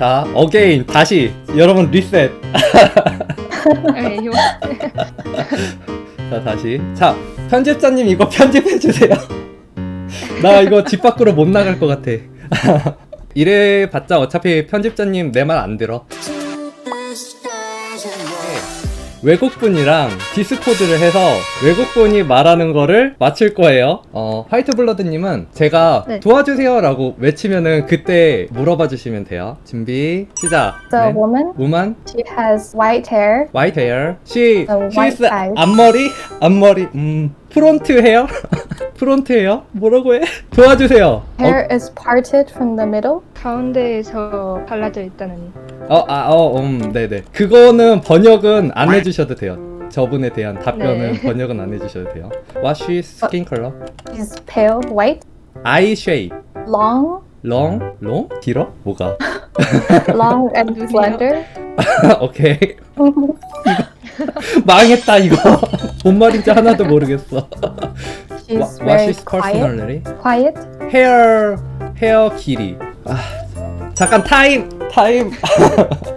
자, 어게인 다시 여러분 리셋. 에휴. 자, 다시. 자, 편집자님 이거 편집해 주세요. 나 이거 집 밖으로 못 나갈 것 같아. 이래 봤자 어차피 편집자님 내 말 안 들어. 외국분이랑 디스코드를 해서 외국분이 말하는 거를 맞출 거예요. 화이트블러드님은 제가 네. 도와주세요 라고 외치면은 그때 물어봐 주시면 돼요. 준비 시작. The woman, woman, she has white hair. white hair. She, white she's eyes. 앞머리, 프론트 헤어? 프론트 헤어? 뭐라고 해? 도와주세요. Hair is parted from the middle. 가운데에서 갈라져 있다는. 네네. 그거는 번역은 안 해주셔도 돼요. 저분에 대한 답변은 네. 번역은 안 해주셔도 돼요. What's his skin color? She's pale white, Eye shape. long, long? 길어? 뭐가? long and 눈이요? slender. 오케이. 망했다 이거. 뭔 말인지 하나도 모르겠어. She's What's very his personality? quiet. 헤어 길이. 잠깐 타임.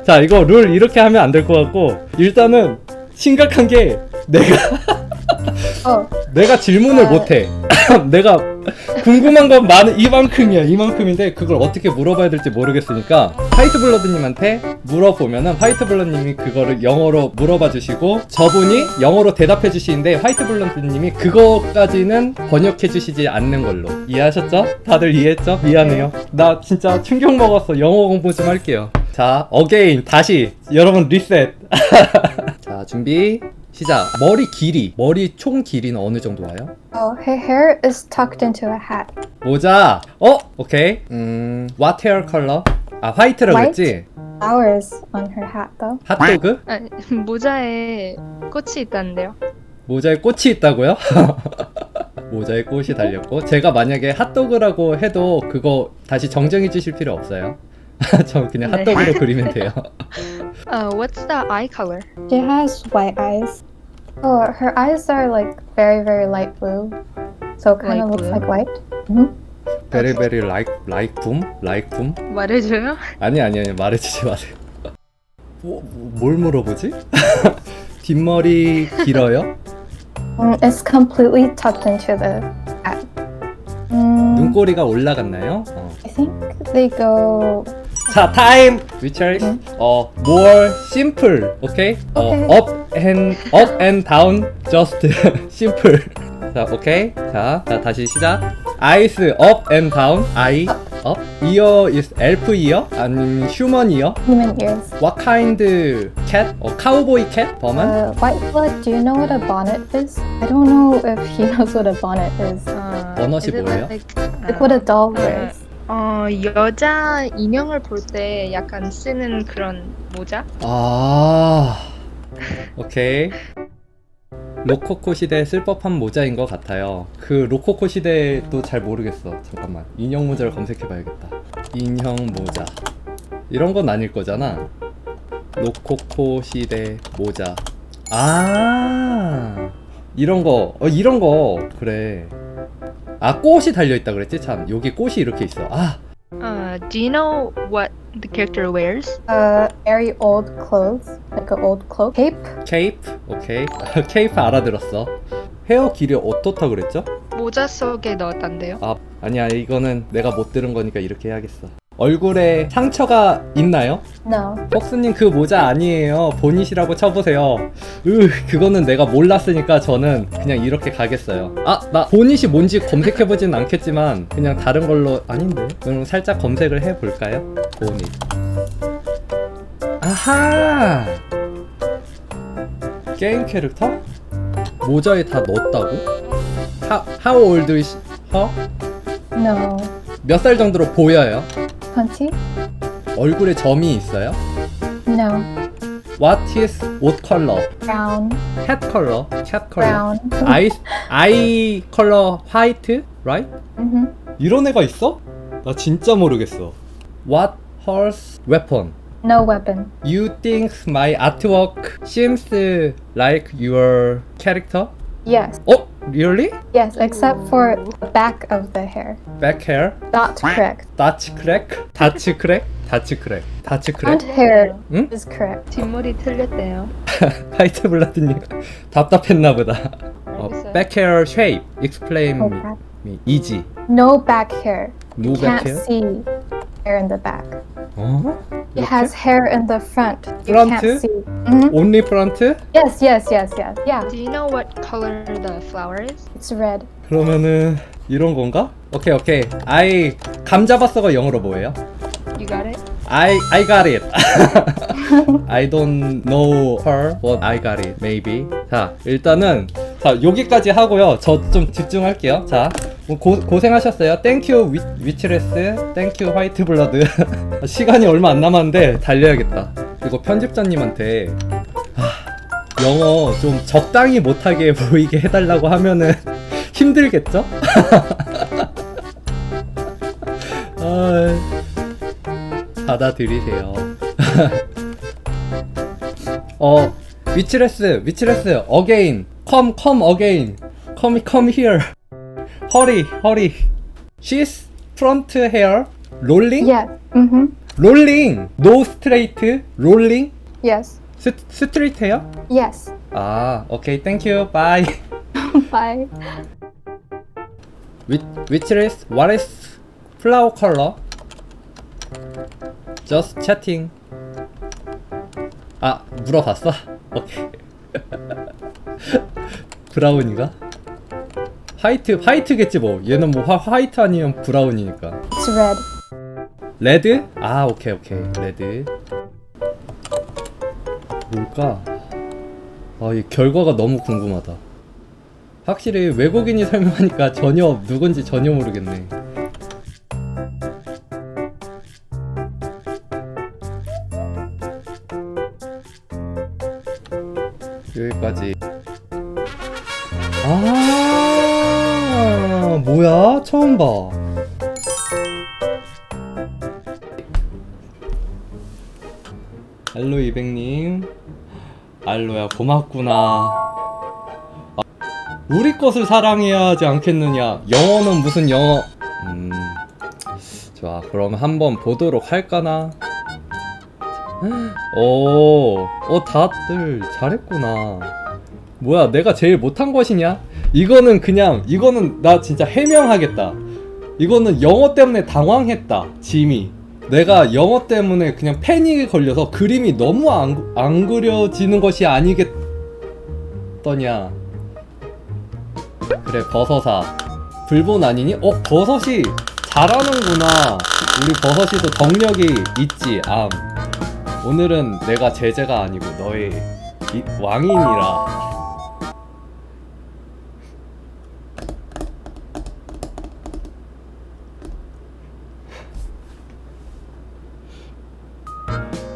자, 이거 룰 이렇게 하면 안 될 것 같고 일단은 심각한 게 내가 질문을 못해. 내가 궁금한 건 이만큼인데 그걸 어떻게 물어봐야 될지 모르겠으니까 화이트블러드님한테 물어보면은 화이트블러드님이 그거를 영어로 물어봐 주시고 저분이 영어로 대답해 주시는데 화이트블러드님이 그거까지는 번역해 주시지 않는 걸로. 이해하셨죠? 다들 이해했죠? 미안해요. 나 진짜 충격 먹었어. 영어 공부 좀 할게요. 자, 어게인 다시 여러분 리셋. 자, 준비 시작. 머리 총 길이는 어느 정도 와요? Oh, her hair is tucked into a hat. 모자. 오케이. What hair color? 화이트라고 White? 했지? Flowers on her hat, though. 핫도그? 아, 모자에 꽃이 있다는데요. 모자에 꽃이 있다고요? 모자에 꽃이 달렸고 제가 만약에 핫도그라고 해도 그거 다시 정정해 주실 필요 없어요. 저 그냥 네. 핫도그로 그리면 돼요. What's the eye color? She has white eyes. Oh, her eyes are like very, very light blue. So it kind Light of looks blue? like white. Very very like boom? 말해줘요? 아니 말해주지 마세요. 뭘 물어보지? 뒷머리 길어요? It's completely tucked into the hat. 눈꼬리가 올라갔나요? I think they go. 자, 타임. Richard. more simple. 오케이? Okay. up and down just simple. 자, 오케이. 자, 다시 시작. eyes up and down. eye up. ear is elf ear 아니면 human ear? Human ears. What kind cat? cowboy cat? 버만? White blood, do you know what a bonnet is? I don't know if he knows what a bonnet is. 번호시 is it 뭐예요? Like what a doll wears. 여자 인형을 볼 때 약간 쓰는 그런 모자? 오케이. 로코코 시대에 쓸 법한 모자인 것 같아요. 그 로코코 시대도 잘 모르겠어. 잠깐만. 인형 모자를 검색해봐야겠다. 인형 모자. 이런 건 아닐 거잖아. 로코코 시대 모자. 이런 거. 이런 거. 그래. 꽃이 달려있다 그랬지? 참. 여기 꽃이 이렇게 있어. Do you know what the character wears? Very old clothes, like an old cloak. Cape. 케이프? 오케이. 케이프 알아들었어. 헤어 길이 어떻다 그랬죠? 모자 속에 넣었단데요. 아니야. 이거는 내가 못 들은 거니까 이렇게 해야겠어. 얼굴에 상처가 있나요? No. 폭스님 그 모자 아니에요. 보닛이라고 쳐보세요. 그거는 내가 몰랐으니까 저는 그냥 이렇게 가겠어요. 나 보닛이 뭔지 검색해보진 않겠지만 그냥 다른 걸로 아닌데. 그럼 살짝 검색을 해볼까요? 보닛. 아하! 게임 캐릭터? 모자에 다 넣었다고? How old is her? No. 몇 살 정도로 보여요? 20? 얼굴에 점이 있어요? No. What is 옷 컬러? Brown. 캣 컬러? 캣 컬러? Brown. 아이 컬러 화이트? Right? Mm-hmm. 이런 애가 있어? 나 진짜 모르겠어. What horse weapon? No weapon. You think my artwork seems like your character? Yes. Really? Yes, except for the back of the hair. Back hair? That's correct. That's correct? That's correct? 다츠크랩. 다츠크랩. Front hair 응? is correct. 뒷머리 틀렸대요. 화이트 블러드님 답답했나 보다. 알겠어요. back hair shape. Explain Oh, me. back. easy. No back hair. No You back can't hair? see hair in the back. 어? It 이렇게? has hair in the front. You Front? can't see. Mhm. only front? Yes, yes, yes, yes. Yeah, Do you know what color the flower is? it's red. 그러면은 이런 건가? 오케이 오케이. I 감 잡았어가 영어로 뭐예요? You got it? I got it. I don't know her, but I got it. Maybe. 자, 일단은 자 여기까지 하고요. 저 좀 집중할게요. 자, 고생하셨어요. Thank you, 위치레스. Thank you, 화이트 블러드. 시간이 얼마 안 남았는데 달려야겠다. 이거 편집자님한테 영어 좀 적당히 못하게 보이게 해달라고 하면은 힘들겠죠? 받아들이세요. 위치레스, again, come again, come here, hurry. She's front hair, rolling, Yes. Mm-hmm. rolling, no straight, rolling, Yes. straight hair. Yes. 아, okay, thank you, bye. Bye. Which what is flower color? Just chatting. 아, 물어봤어? 오케이. 브라운인가? 화이트겠지 뭐. 얘는 뭐 화이트 아니면 브라운이니까. It's red. 레드? 아, 오케이. 레드. 뭘까? 아, 이 결과가 너무 궁금하다. 확실히 외국인이 설명하니까 누군지 전혀 모르겠네. 여기까지. 아, 뭐야? 처음 봐. 알로 200님. 알로야, 고맙구나. 우리 것을 사랑해야 하지 않겠느냐. 영어는 무슨 영어. 좋아, 그럼 한번 보도록 할까나. 다들 잘했구나. 뭐야, 내가 제일 못한 것이냐? 이거는 나 진짜 해명하겠다. 이거는 영어 때문에 당황했다, 짐이. 내가 영어 때문에 그냥 패닉이 걸려서 그림이 너무 안 그려지는 것이 아니겠더냐. 그래, 버섯아. 불본 아니니? 버섯이 잘하는구나. 우리 버섯이도 덕력이 있지. 오늘은 내가 제재가 아니고 너의 왕이니라.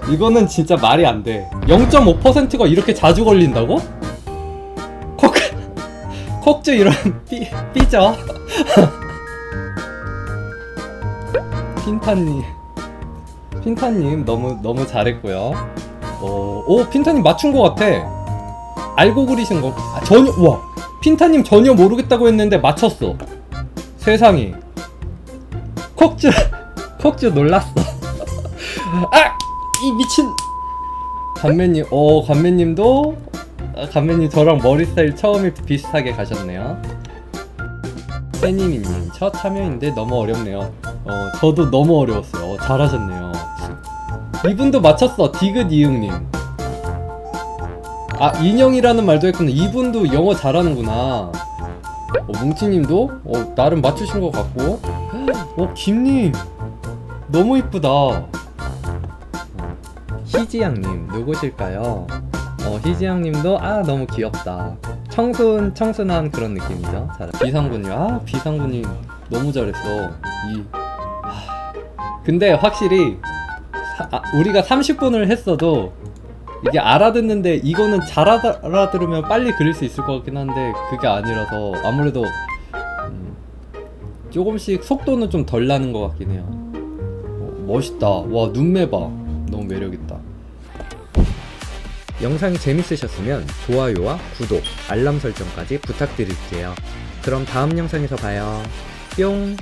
이거는 진짜 말이 안 돼. 0.5%가 이렇게 자주 걸린다고? 콕즈 이런 삐져. 핀타님 너무 잘했고요. 핀타님 맞춘 것 같아. 알고 그리신 거. 우와, 핀타님 전혀 모르겠다고 했는데 맞췄어. 세상에. 콕즈 놀랐어. 이 미친. 감매님도 감매님 저랑 머리 스타일 처음에 비슷하게 가셨네요. 세니미님 첫 참여인데 너무 어렵네요. 저도 너무 어려웠어요. 잘하셨네요. 이분도 맞췄어. 디귿 이응님. 인형이라는 말도 했구나. 이분도 영어 잘하는구나. 뭉치님도 나름 맞추신 것 같고. 김님 너무 이쁘다. 희지양님 누구실까요? 희지양님도 너무 귀엽다. 청순한 그런 느낌이죠. 비상군님, 비상군님 너무 잘했어. 근데 확실히 우리가 30분을 했어도 이게 알아듣는데, 이거는 잘 알아들으면 빨리 그릴 수 있을 것 같긴 한데 그게 아니라서 아무래도 조금씩 속도는 좀 덜 나는 것 같긴 해요. 멋있다. 와, 눈매 봐. 너무 매력있다. 영상이 재밌으셨으면 좋아요와 구독, 알람 설정까지 부탁드릴게요. 그럼 다음 영상에서 봐요. 뿅!